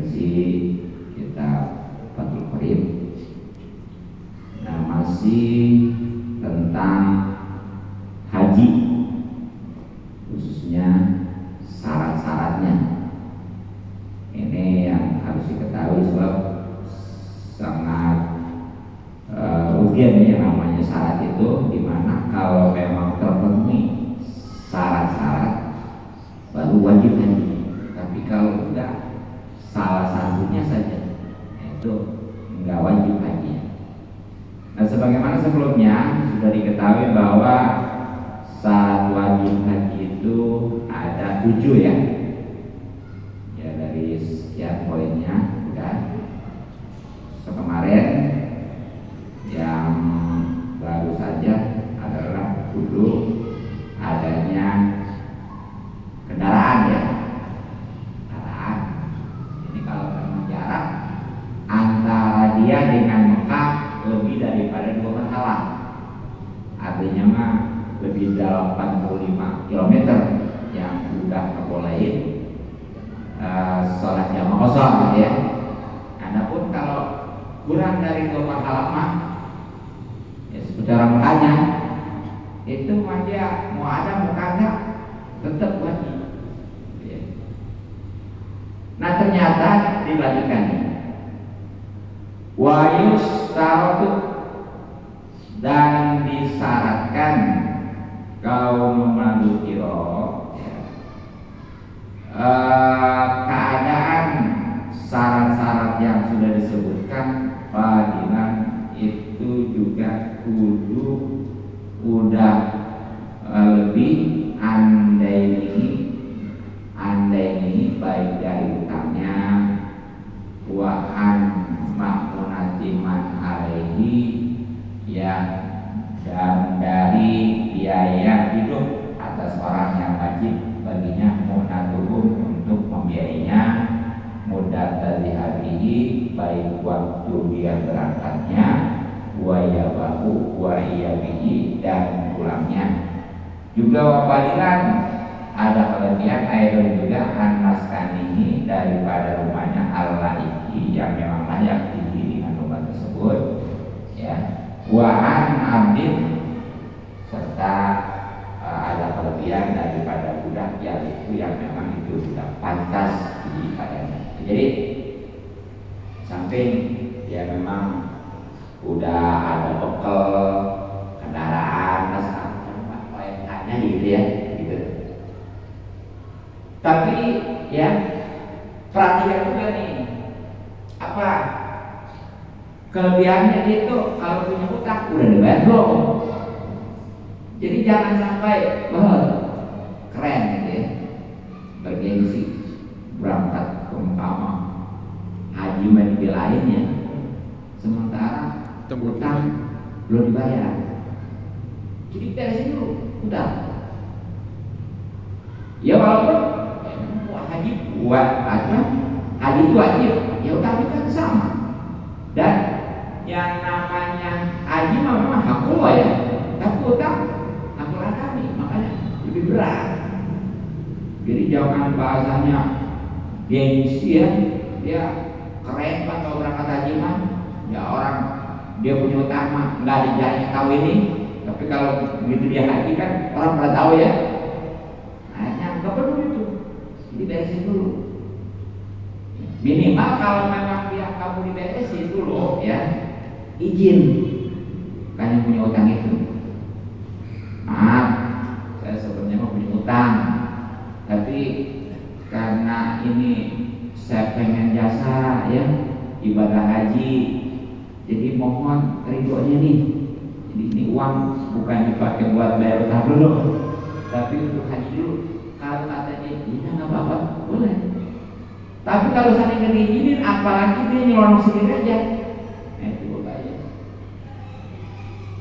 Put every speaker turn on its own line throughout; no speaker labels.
referensi kitab Fathul Qorib. Nah, masih tentang haji, khususnya syarat-syaratnya. Ini yang harus diketahui sebab sangat rugian yang namanya syarat itu, dimana kalau memang terpenuhi syarat-syarat baru wajib haji. Tapi kalau tidak, salah satunya saja itu enggak wajib haji. Nah, sebagaimana sebelumnya sudah diketahui bahwa syarat wajib haji itu ada 7 ya. Ya, dari sekian poinnya udah. So, kemarin yang baru saja adalah dulu adanya kendaraan ya. Kendaraan. Ini kalau memang jarak antara dia dengan Mekah lebih daripada 2 berhala. Artinya mah lebih dari 85 km yang sudah terbolehin sholat jamaah kosong ya. Adapun kalau kurang dari 2 berhala mah ya secara makanya itu mah dia mau ada mau kagak tetap wajib ya. Nah, ternyata dilanjutkan wa yustaratu, dan disyaratkan kaum melalukiro ya, keadaan syarat-syarat yang sudah disebutkan padinan itu juga kudu udah lebih andai ini baik dari utangnya wa an makmunatiman alaihi ya, dan dari biaya hidup atas orang yang wajib baginya munatuhum untuk membiayainya, mudah dari harihi baik waktu dia berangkatnya wa yabahu wa iyabihi dan pulangnya. Juga wafadilan ada kelebihan aidon juga an-maskanihi daripada rumahnya al-laiki yang memang layak dengan rumah tersebut ya, wa an abdin, serta ada kelebihan daripada budak yaitu yang memang itu sudah pantas padanya. Jadi samping ya memang udah ada bekal kendaraan hanya gitu ya gitu. Tapi ya perhatikan juga nih apa kelebihannya dia itu kalau punya utang udah dibayar belum. Jadi jangan sampai keren gitu ya, bergengsi berangkat ke umpama haji medis lainnya, sementara utang belum dibayar. Jadi beresin dulu utang. Ya walaupun haji buat aja, haji itu wajib, ya utang itu kan sama. Dan yang namanya haji memang hakul ya, tapi utang hakul kami, makanya lebih berat. Jadi jangan bahasanya gengsi ya, dia keren atau berangkat haji mah, ya orang dia punya utang mah nggak ada jalan tahu ini, tapi kalau begitu dia haji kan orang pada tahu ya. Hanya nggak perlu itu, jadi beresin dulu. Minimal kalau memang dia kamu diberesin dulu ya, izin kan yang punya utang itu. Maaf, saya sebenarnya mau punya utang, tapi karena ini saya pengen jasa ya ibadah haji, jadi mohon ridhonya nih. Jadi ini uang bukan dipakai buat bayar utang dulu, tapi untuk haji dulu. Kalau katanya ini nggak apa-apa, boleh. Tapi kalau saya nggak diizinin, apalagi dia nyelonong sendiri aja, nah itu bahaya.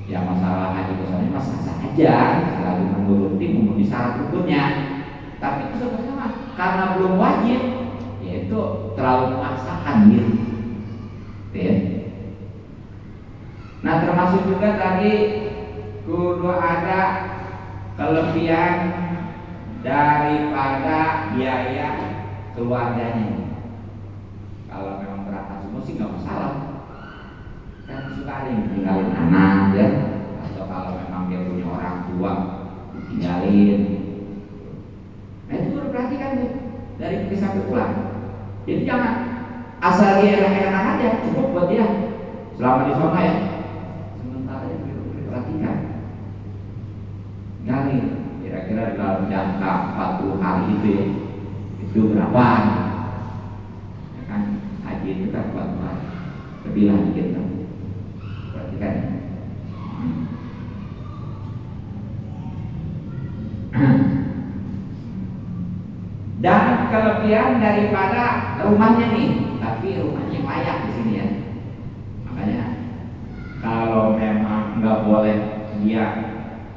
Ya masalah haji misalnya sah-sah aja, selagi memenuhi syarat rukunnya. Tapi itu sebenarnya karena belum wajib, yaitu terlalu memaksakan gitu. Ya. Nah termasuk juga tadi kudu ada kelebihan daripada biaya keluarganya. kalau memang berangkat semua sih nggak masalah. Kan suka ada yang tinggalin anak ya, atau kalau memang dia punya orang tua tinggalin. Nah itu udah perhatikan tuh dari pergi sampai pulang. Jadi jangan asal dia enak-enak aja, cukup buat dia selama di sana ya. Sementara itu perhatikan. Gali kira-kira dalam jangka 40 hari itu ya, itu berapa? Ya kan haji itu kan 40 hari, lebih lah dikit kan. Perhatikan. Dan kelebihan daripada rumahnya nih, tapi rumahnya yang layak di sini ya. Makanya kalau memang nggak boleh dia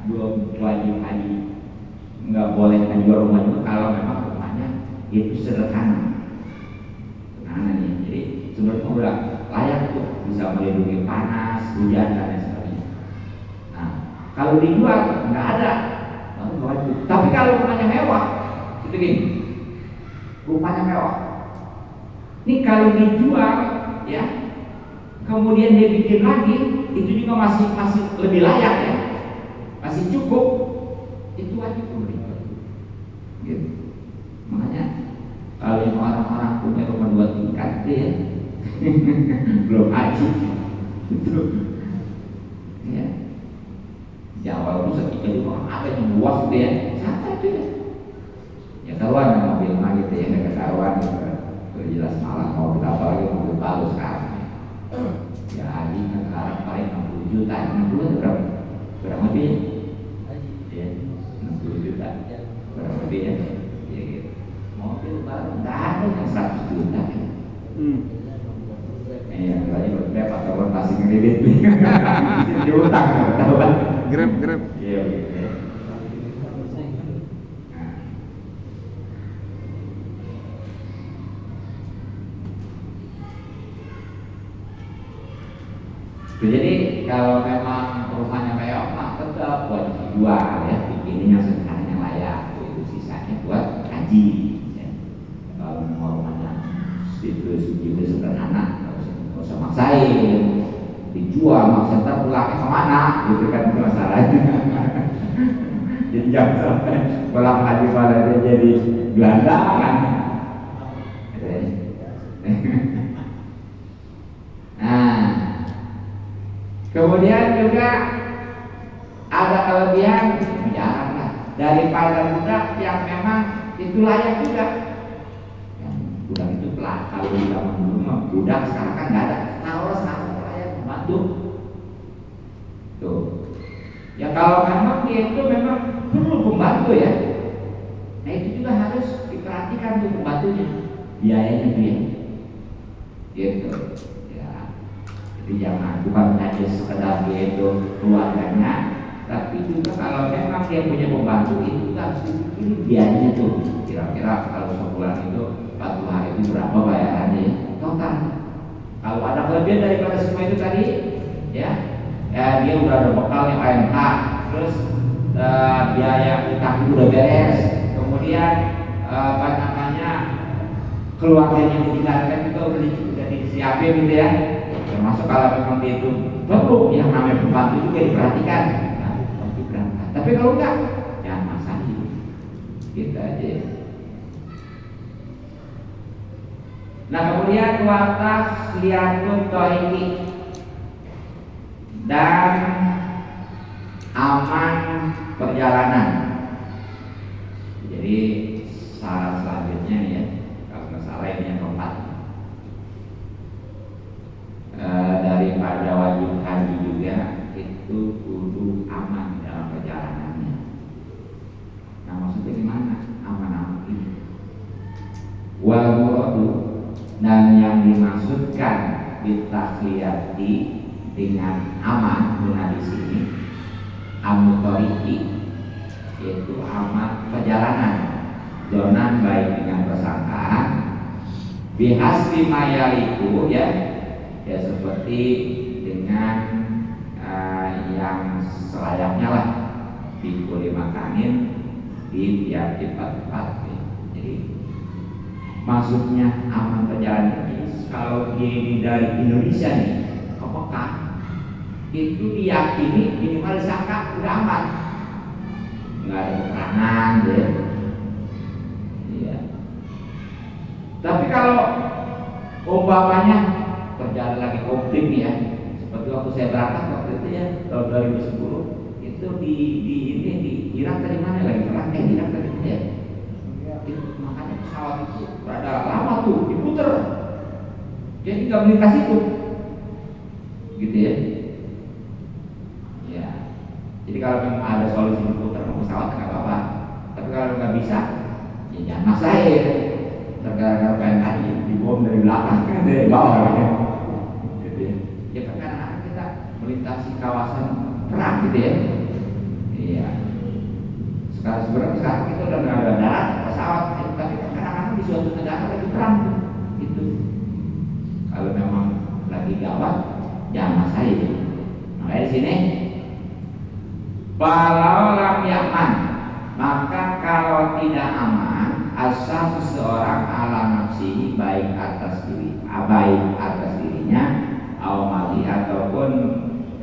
belum wajib haji, nggak boleh jual rumah itu kalau memang rumahnya itu sederhana nih. Jadi sebenarnya udah layak tuh, bisa melindungi panas, hujan dan lain sebagainya. Nah kalau dijual nggak ada, baru nggak wajib. Tapi kalau rumahnya mewah, itu gini, rumahnya mewah. Ini kalau dijual ya, kemudian dia bikin lagi, itu juga masih lebih layak ya. Masih cukup, itu wajib pemerintah. Gitu. Makanya kalau yang orang-orang punya rumah 2 tingkat itu ya, belum haji, itu ya. Jawa itu sekitar itu ada yang luas itu ya, santai itu ya. Ya karuan mobil mah gitu ya, nggak karuan gitu. Jelas malah mau kita apa lagi mobil baru sekarang. Ya haji kan sekarang paling 60 juta, 60 berapa? Berapa lebih ya? 60 juta berapa lebih ya? Ya gitu. Mobil baru nggak ada yang 100 juta ya. Iya, lagi berapa atau masih ngedit nih? Diutang, tahu kan?
Grab.
Iya gitu ya. Jadi kalau memang rumahnya mewah, mah tetap buat dijual ya, bikinnya yang sederhana yang layak, itu sisanya buat haji. Ya. Kalau memang rumahnya itu sederhana, nggak usah maksain, dijual, maksa ntar pulangnya kemana, gitu kan masalahnya. Jadi jangan sampai pulang haji pada dia jadi gelandangan. Kemudian juga ada kelebihan janganlah daripada budak yang memang itu layak juga. Yang budak itu pelan. Kalau di zaman dulu mah budak sekarang kan nggak ada. Kalau sekarang layak membantu. Tuh. Ya kalau memang dia itu memang perlu pembantu ya. Nah itu juga harus diperhatikan tuh pembantunya, biayanya dia. Gitu. Jadi jangan bukan hanya sekedar dia itu keluarganya, tapi juga kalau memang dia punya pembantu itu juga harus dipikirin biayanya tuh. Kira-kira kalau sebulan itu 40 hari itu berapa bayarannya total. Kalau ada kelebihan daripada semua itu tadi, ya dia udah ada bekal yang AMH, terus biaya utang itu udah beres, kemudian keluarganya ditinggalkan juga udah disiapin gitu ya. Termasuk kalau memang dia itu perlu yang namanya pembantu juga diperhatikan. Nah, pasti berangkat. Tapi kalau enggak, jangan masalah gitu aja. Nah kemudian watas liatun toiki dan aman perjalanan. Jadi syarat selanjutnya nih ya, kalau nggak salah ini yang keempat. Daripada wajib haji juga itu kudu aman dalam perjalanannya. Nah maksudnya gimana? Aman ini. Wal muradu, dan yang dimaksudkan bitakliyati dengan aman guna di sini amutoriki, yaitu aman perjalanan zonan baik dengan persangkaan bihasbi mayaliku ya seperti dengan yang selayaknya lah di kuli makanin di tiap tempat. Jadi maksudnya aman perjalanan ini kalau dari Indonesia nih ke Mekah itu diyakini minimal disangka udah aman, nggak ada peperangan ya. Iya. Tapi kalau umpamanya terjadi lagi konflik ya, seperti waktu saya berangkat waktu itu ya tahun 2010 itu di Irak tadi mana lagi perang di Irak tadi ya. Itu, makanya pesawat itu berada lama tuh diputer, jadi nggak melintas itu, gitu ya. Ya, jadi kalau memang ada solusi diputer pesawat nggak apa-apa, tapi kalau nggak bisa, ya jangan maksain. Terkadang kayak tadi dibom dari belakang, dari bawah, gitu ya. Ya kan karena kita melintasi kawasan perang, gitu ya. Iya. Sekarang kita udah nggak ada darat pesawat, tapi kadang-kadang di suatu negara lagi perang, gitu. Kalau memang lagi gawat, jangan maksain. Makanya di sini, walau lam yakman, maka kalau tidak aman, asal seseorang ala nafsihi baik atas dirinya, awmali ataupun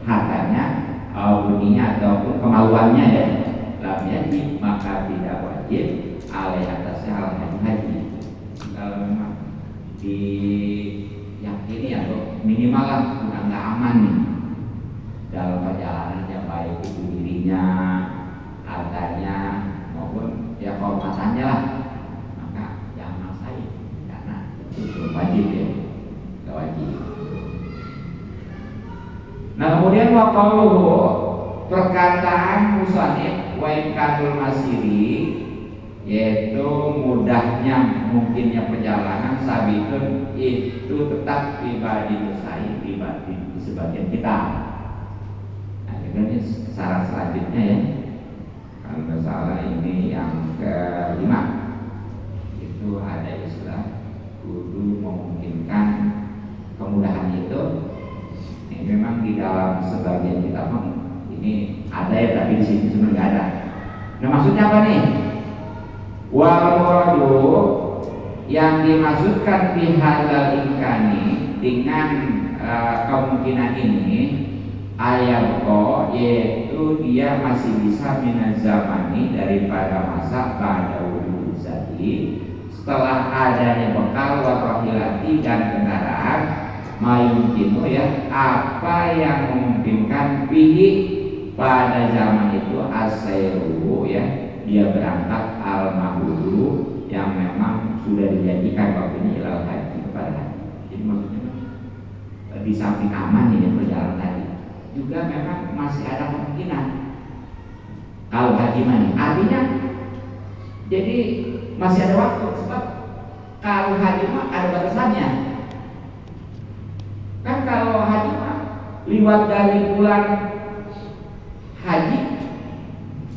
hartanya, awuninya ataupun kemauannya ya. Lam yajib, maka tidak wajib alai atasnya al haji. Kalau memang diyakini atau minimal lah udah nggak aman nih dalam perjalanannya, baik itu dirinya, hartanya maupun ya kehormatannya lah, maka jangan maksain karena itu wajib ya, nggak wajib. Nah kemudian waqaluhu, perkataan musannif wa imkanul masiri, yaitu mudahnya mungkinnya perjalanan, sabitun itu tetap pribadi saya, pribadi di sebagian kita. Nah ini syarat selanjutnya ya, kalau nggak salah ini yang kelima, itu ada istilah kudu memungkinkan kemudahan itu. Ini memang di dalam sebagian kitab ini ada ya, tapi di sini sebenarnya nggak ada. Nah maksudnya apa nih? Wal muradu, yang dimaksudkan bihadzal imkani, dengan kemungkinan ini, ayabqa, yaitu dia masih bisa minaz zamani, daripada masa pada wujud zati, setelah adanya bekal wa rahilati dan kendaraan, mayumkinu ya, apa yang memungkinkan bihi pada zaman itu asairu ya, dia berangkat al-mahulu yang memang sudah dijanjikan waktunya ilal haji, kepada haji. Jadi maksudnya di samping aman ya perjalanan tadi, juga memang masih ada kemungkinan kalau haji mana. Artinya jadi masih ada waktu, sebab kalau haji mah ada batasannya. Kan kalau haji mah liwat dari bulan haji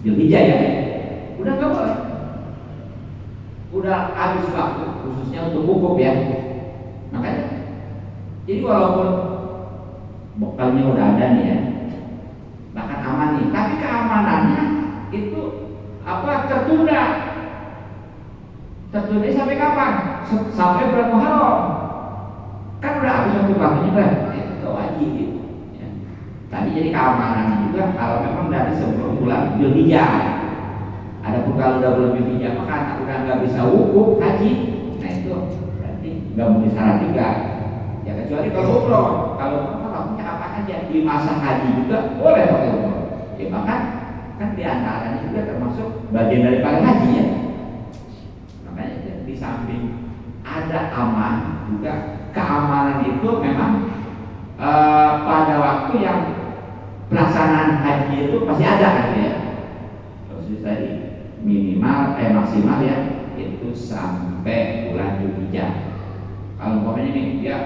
Dzulhijjah ya, udah nggak boleh, udah habis waktu khususnya untuk wukuf ya. Makanya jadi walaupun bekalnya udah ada nih ya, bahkan aman nih, tapi keamanannya itu tertunda sampai kapan? Sampai bulan Muharram. Kan udah habis waktunya kan, itu wajib gitu. Ya. Tadi jadi keamanannya juga kalau memang dari sebelum bulan Dzulhijjah. Adapun kalau udah bulan Dzulhijjah maka udah nggak bisa wukuf haji, nah itu berarti nggak memenuhi syarat juga. Ya kecuali kalau umroh, kalau waktunya kapan aja, di masa haji juga boleh pakai umroh. Ya bahkan kan di antaranya juga termasuk bagian daripada haji ya. Makanya di samping ada aman juga, keamanan itu memang pada waktu yang pelaksanaan haji itu pasti ada gitu ya. Terus tadi minimal maksimal ya itu sampai bulan Dzulhijjah. Kalau umpamanya nih ya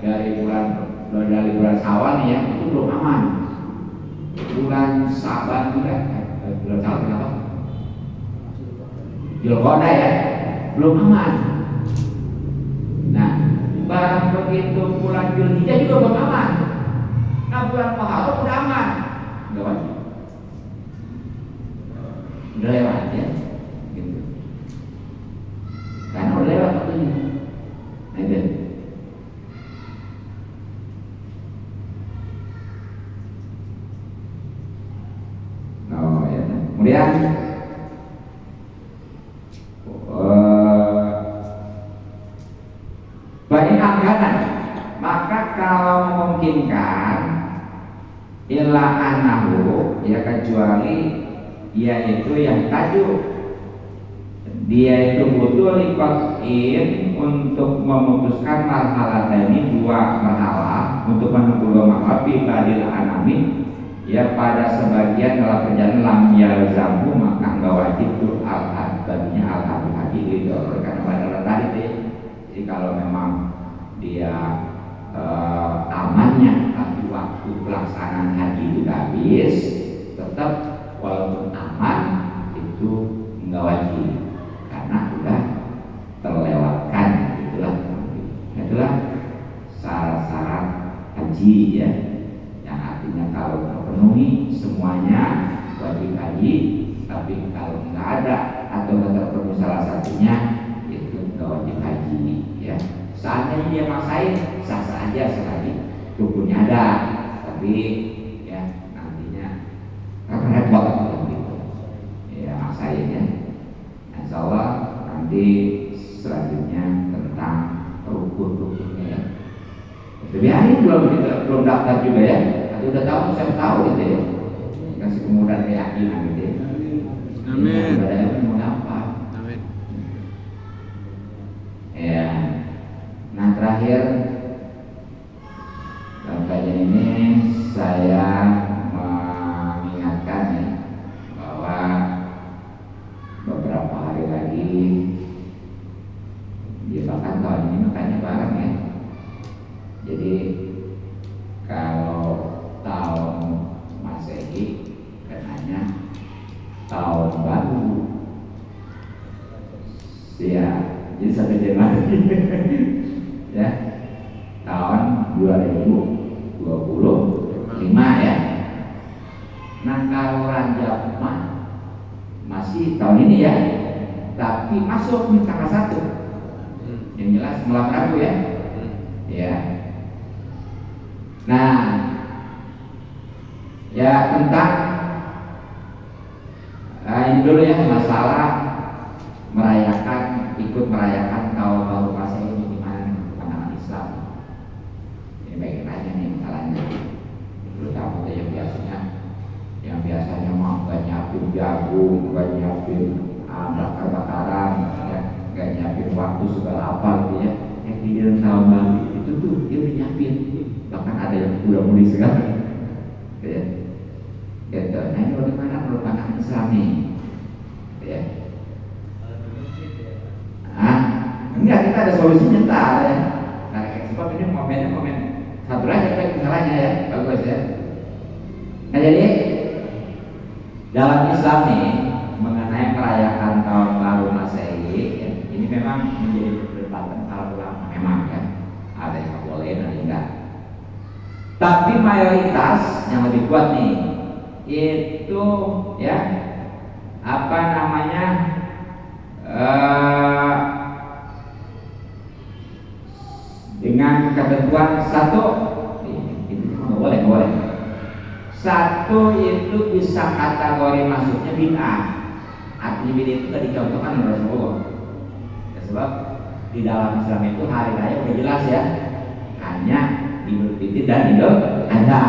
dari bulan Syawal nih ya, itu belum aman. Bulan Saban juga, bulan Syawal kenapa? Dzulqa'dah ya, belum aman. Nah, barang begitu bulan Dzulhijjah juga belum aman. Nah, bulan Muharram udah aman, nggak wajib. Udah lewat ya, gitu. Karena udah lewat waktunya. Nah, gitu. Kemudian banyak anggaran, maka kalau memungkinkan illa anahu, ya kecuali yaitu yang tajuk dia itu butuh likotin untuk memutuskan marhalah ini, dua marhalah untuk menempuh dua marhalah bibadil anami, ya pada sebagian dalam perjalanan lam yalzamu, maka enggak wajib tuh al-had baginya al-had haji itu karena pada tadi deh. Jadi kalau memang dia amannya tapi waktu pelaksanaan haji itu habis, tetap walaupun aman itu enggak wajib karena sudah terlewatkan. Itulah syarat-syarat haji ya, yang artinya kalau terpenuhi semuanya wajib haji, tapi kalau nggak ada atau nggak terpenuhi salah satunya itu nggak wajib haji ya. Saatnya dia maksain sah-sah aja selagi rukunnya ada, tapi ya nantinya repot gitu ya maksain ya. Insya Allah nanti selanjutnya tentang rukun-rukunnya ya. Tapi hari belum daftar juga ya. Atau udah tahu, saya tahu gitu ya. Kasih kemudahan keyakinan gitu ya. Amin. Ibadahnya mau apa? Amin. Ya. Nah terakhir dalam kajian ini saya mengingatkan ya bahwa beberapa hari lagi, ya bahkan tahun ini makanya bareng ya. Jadi kalau tahun Masehi kenanya tahun baru ya, jadi 1 Januari ya, tahun 2025 ya. Nah kalau Rajab mah masih tahun ini ya, tapi masuk nih tanggal 1 yang jelas malam Rabu ya. Ya. Nah, ya tentang ini dulu ya, masalah ikut merayakan tahun baru Masehi ini gimana nih pandangan Islam? Ini baik aja nih masalahnya. Terutama yang biasanya mau gak nyiapin jagung, gak nyiapin bakar-bakaran, ya, gak nyiapin waktu segala apa gitu ya. Yang di dalam tahun baru itu tuh dia udah nyiapin, bahkan ada yang udah mulai segala, ya. Gitu. Nah ini bagaimana menurut pandangan Islam nih? Ya. Enggak, kita ada solusinya ntar ya. Nah, sebab ini momen satu aja kayak misalnya ya, bagus ya. Nah jadi dalam Islam nih mengenai merayakan tahun baru Masehi ya, ini memang menjadi perdebatan para ulama memang ya. Ada yang boleh, ada yang enggak. Tapi mayoritas yang lebih kuat nih itu ya apa namanya dengan ketentuan satu itu nggak boleh. Satu itu bisa kategori masuknya bid'ah. Artinya bid'ah itu tadi dicontohkan oleh Rasulullah. Ya, sebab di dalam Islam itu hari raya udah jelas ya, hanya Idul Fitri dan Idul Adha.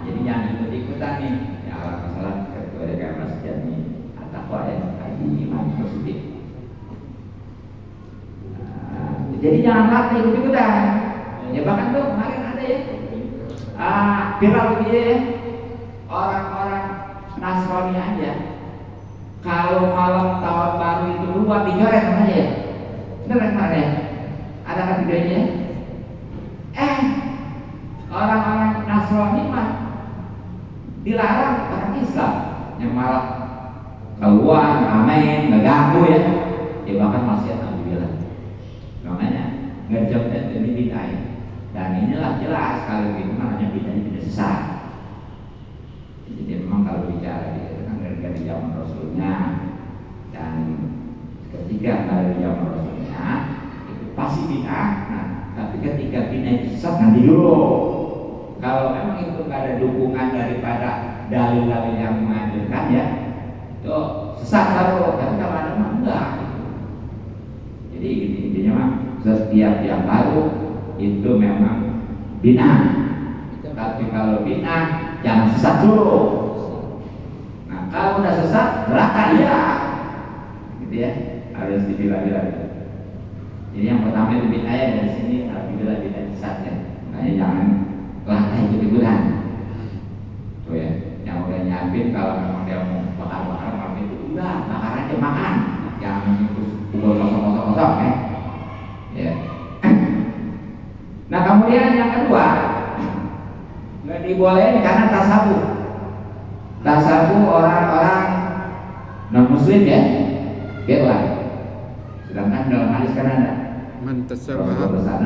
Jadi jangan ikut-ikutan nih. Ya masalah ketua DKM masjid nih atau ya haji imam positif. Jadi jangan latih ikut-ikutan. Ya bahkan tuh kemarin ada ya viral gitu ya, orang-orang Nasrani aja kalau malam tahun baru itu keluar dicoret aja ya. Bener kan ya? Ada kan videonya? Orang-orang Nasrani mah dilarang orang Islam yang malah keluar ramai ngeganggu ya. Ya bahkan masih alhamdulillah. Makanya nggak jauh-jauh ini bid'ah. Dan inilah jelas kalau itu namanya bid'ahnya tidak sesat. Jadi memang kalau bicara itu kan dari zaman Rasulnya, dan ketika dari zaman Rasulnya itu pasti bid'ah. Nah, tapi ketika bid'ah itu sesat nanti dulu. Kalau memang itu nggak ada dukungan daripada dalil-dalil yang menganjurkan ya, itu sesat baru, tapi kalau ada mah enggak. Jadi intinya mah setiap yang baru itu memang bid'ah. Tapi kalau bid'ah jangan sesat dulu. Nah kalau udah sesat neraka ya, gitu ya, harus dipilah-pilah. Jadi yang pertama itu bid'ah ya, dari sini alhamdulillah bid'ah sesat ya. Makanya jangan langkah ikut-ikutan. Tuh ya, yang udah nyiapin kalau memang dia mau bakar-bakar mampir itu udah bakar aja makan, jangan pukul kosong-kosong ya. Ya. Nah kemudian yang kedua, nggak dibolehin karena tasawuf. Tasawuf orang-orang non muslim ya, bebas. Sedangkan dalam hadis kan ada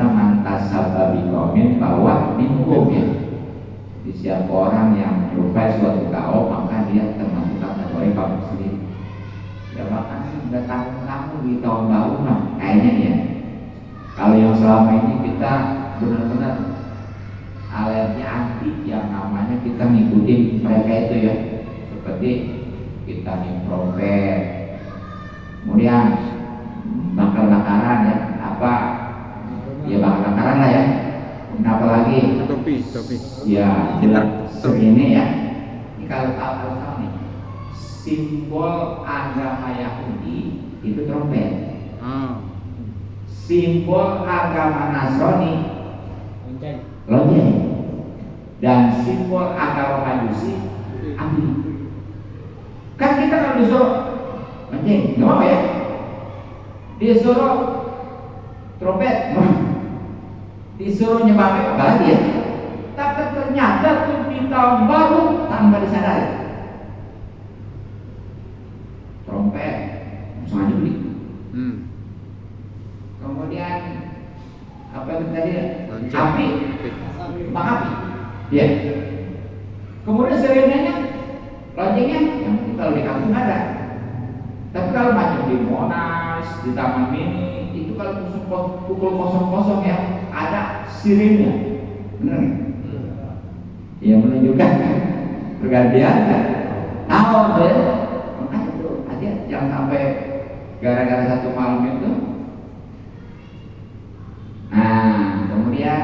mantasabah biqaumin bahwa minhum ya. Di siapa orang yang menyukai suatu kaum maka dia termasuk kategori kaum muslim. Ya bahkan nggak tanggung di tahun baru nah kayaknya ya. Kalau yang selama ini kita benar-benar alergi anti yang namanya kita ngikutin mereka itu ya, seperti kita nyemprot, kemudian bakar-bakaran ya, apa ya bakar-bakaran lah ya, kenapa lagi
topi
ya jelas segini ya. Ini kalau tahu nih simbol agama Yahudi itu trompet. Simbol agama Nasrani lonceng, dan simbol agama Majusi api. Kan kita kalau disuruh lonceng, nggak mau ya? Disuruh trompet, disuruh nyembah apalagi ya? Tapi ternyata tuh di tahun baru tanpa disadari trompet sengaja beli. Kemudian apa itu tadi? Api, bang api, ya. Kemudian serenanya, loncengnya, yang kalau di kampung ada. Tapi kalau macam di Monas, di Taman Mini, itu kalau pukul 00 ya, ada sirennya, benar? Yang menunjukkan pergantian. Tahu deh, makanya tuh hati jangan sampai gara-gara satu malam itu. Nah, kemudian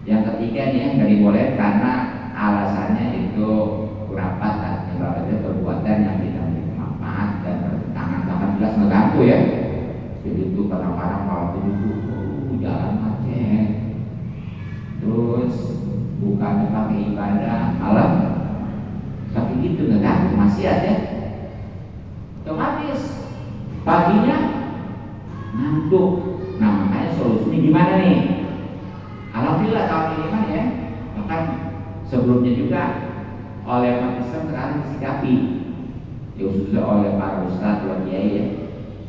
yang ketiga nih yang nggak diboleh karena alasannya itu kurang patah, misalnya perbuatan yang tidak memiliki manfaat dan bertentangan bahkan jelas mengganggu ya. Jadi itu kadang-kadang kalau itu jalan macet, terus bukannya pakai ibadah malam, tapi gitu ngeganggu maksiat ya. Otomatis paginya ngantuk. Nah makanya solusinya gimana nih? Alhamdulillah tahun ini kan ya, bahkan sebelumnya juga oleh umat Islam sekarang disikapi, khususnya oleh para ustadz, para kiai ya,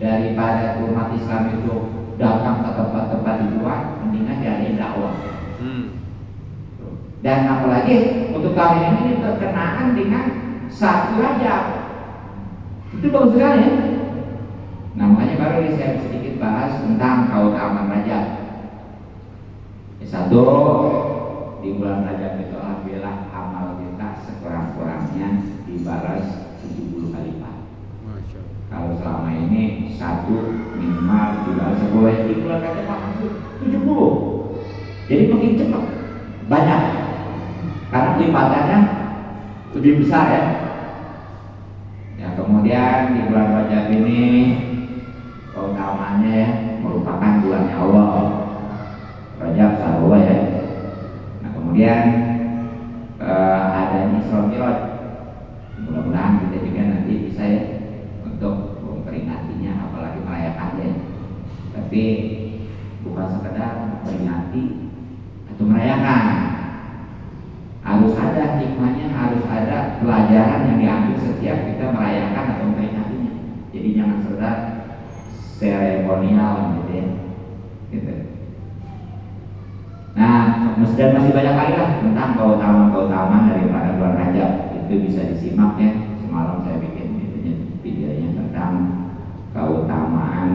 daripada umat Islam itu datang ke tempat-tempat di luar, mendingan diadain dakwah. Dan apalagi untuk tahun ini berkenaan dengan 1 Rajab, itu bagus sekali ya. Nah makanya baru ini saya sedikit bahas tentang keutamaan Rajab. Satu, di bulan Rajab itu alhamdulillah amal kita sekurang-kurangnya dibalas 70 kali lipat. Kalau selama ini 1 minimal dibalas 10, di bulan Rajab langsung 70. Jadi makin cepat, banyak. Karena lipatannya lebih besar ya. Ya kemudian di bulan Rajab ini keutamaannya ya, merupakan bulannya Allah. Rajab Syahwal ya. Nah kemudian adanya Isra Mi'raj. Mudah-mudahan kita juga nanti bisa ya untuk memperingatinya, apalagi merayakannya. Tapi bukan sekedar memperingati atau merayakan. Harus ada hikmahnya, harus ada pelajaran yang diambil setiap kita merayakan atau memperingatinya. Jadi jangan sekedar seremonial gitu ya. Gitu. Nah, dan masih banyak lagi lah tentang keutamaan daripada bulan Rajab. Itu bisa disimak ya. Semalam saya bikin videonya tentang keutamaan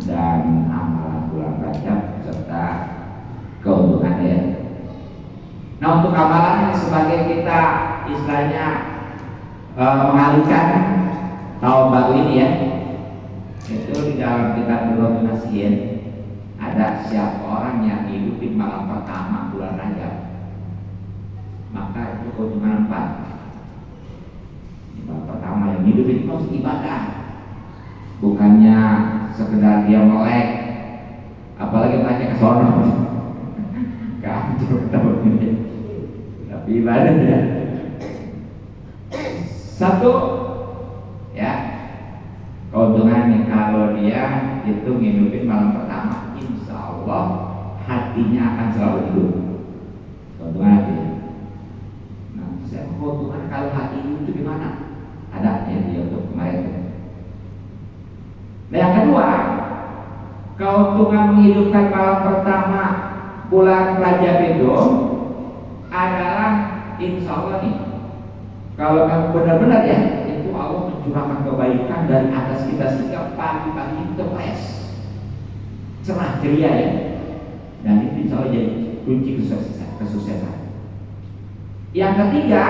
dan amalan bulan Rajab serta keuntungannya ya. Nah untuk amalan yang sebagai kita istilahnya mengalihkan tahun baru ini ya. Itu di dalam kitab Bulughul Nasihin ada siapa orang yang hidup di malam pertama bulan Rajab, maka itu keuntungan 4. Malam pertama yang hidup itu harus ibadah, bukannya sekedar dia melek, apalagi tanya ke sono kacau tahun ini, tapi ibadah ya. Satu ya, keuntungannya kalau dia itu ngidupin malam pertama, insya Allah hatinya akan selalu hidup. Keuntungan hati. Nah, saya keuntungan kalau hati itu gimana? Ada ya di YouTube kemarin. Nah, yang kedua, keuntungan menghidupkan malam pertama bulan Rajab itu adalah insya Allah nih, kalau kamu benar-benar ya, itu Allah mencurahkan kebaikan dari atas kita sehingga pagi-pagi itu fresh, cerah ceria ya. Dan itu insya Allah jadi kunci kesuksesan. Yang ketiga,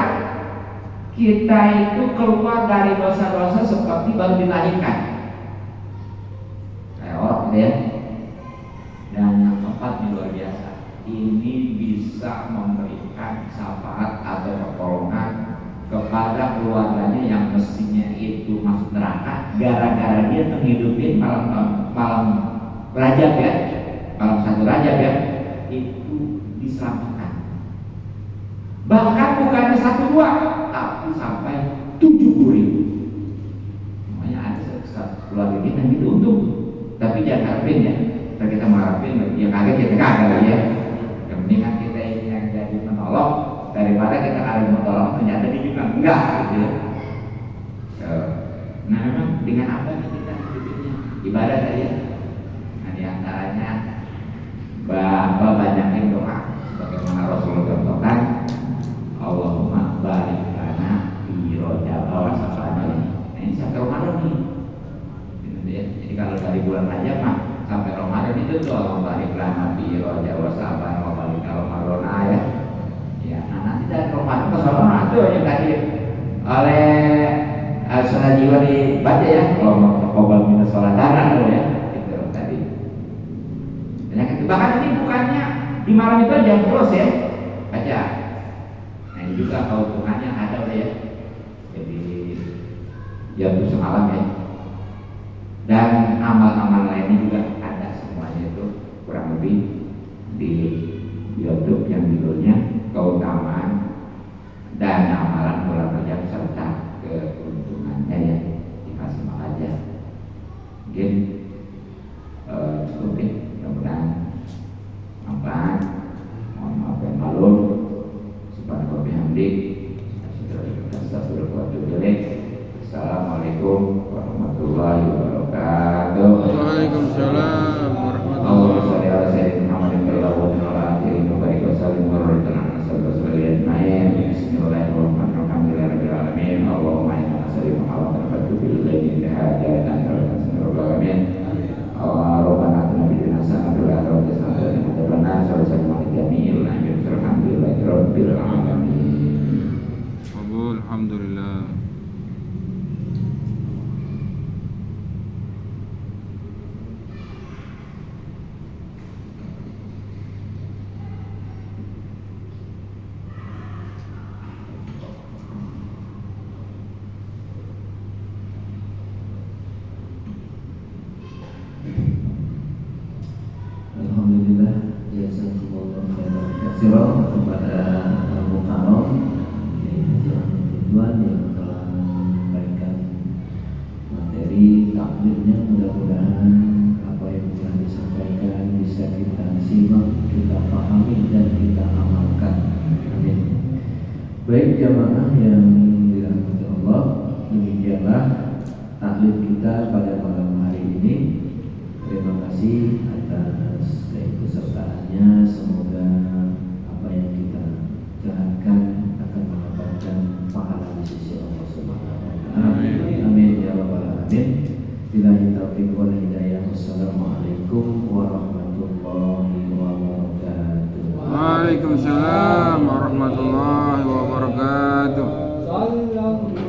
kita itu keluar dari dosa-dosa seperti baru dilahirkan, kayak orang gitu ya. Dan yang keempat ini luar biasa, ini bisa memberikan syafaat atau pertolongan kepada keluarganya yang mestinya itu masuk neraka gara-gara dia menghidupin malam Rajab ya, malam 1 Rajab ya, itu diselamatkan. Bahkan bukannya 1 2, tapi sampai 70.000. Makanya ada keluarga kita gitu untung, tapi jangan harapin ya. Kalau kita mengharapin, ya kaget kita kaget ya. Yang mendingan kita ini yang jadi menolong daripada kita kali menolong ternyata dia juga enggak gitu ya. Nah memang dengan apa kita hidupnya ibadah saja. Nah diantaranya Bapak banyakin doa sebagaimana Rasulullah contohkan, Allahumma barik lana fi Rajab wa Sya'ban. Nah ini sampai Ramadan nih. Jadi kalau dari bulan Rajab mah sampai Ramadan itu tuh Allahumma barik lana fi Rajab wa Sya'ban wa barik Ramadan ya. Ya, nah nanti dari Ramadan ke Ramadan itu yang tadi oleh sholat jiwa dibaca ya, kalau kobal minus sholat darah ya, itu tadi. Dan bahkan ini bukannya di malam itu aja terus ya, baca. Nah ini juga keuntungannya ada ya, jadi jam semalam ya. Dan amal-amal lainnya juga ada semuanya itu kurang lebih di YouTube yang judulnya keutamaan dan amalan bulan Rajab serta keuntungannya ya, dikasih aja. Mungkin cukup ya, mudah-mudahan manfaat. Mohon maaf yang malu. Subhanallah bihamdik. Assalamualaikum warahmatullahi wabarakatuh.
Waalaikumsalam warahmatullahi wabarakatuh. Alhamdulillah.
Alhamdulillah, jazakumullah khairan katsiran kepada Abu Karom tujuan yang telah memberikan materi taklimnya. Mudah-mudahan apa yang telah disampaikan bisa kita simak, kita pahami dan kita amalkan. Amin. Baik jamaah yang dirahmati Allah, demikianlah taklim kita pada malam hari ini. Terima kasih atas keikutsertaannya. Semoga apa yang kita jalankan akan mendapatkan pahala di sisi Allah Subhanahu wa taala. Amin ya rabbal alamin. Billahi taufiq wal hidayah. Wassalamualaikum warahmatullahi wabarakatuh.
Waalaikumsalam warahmatullahi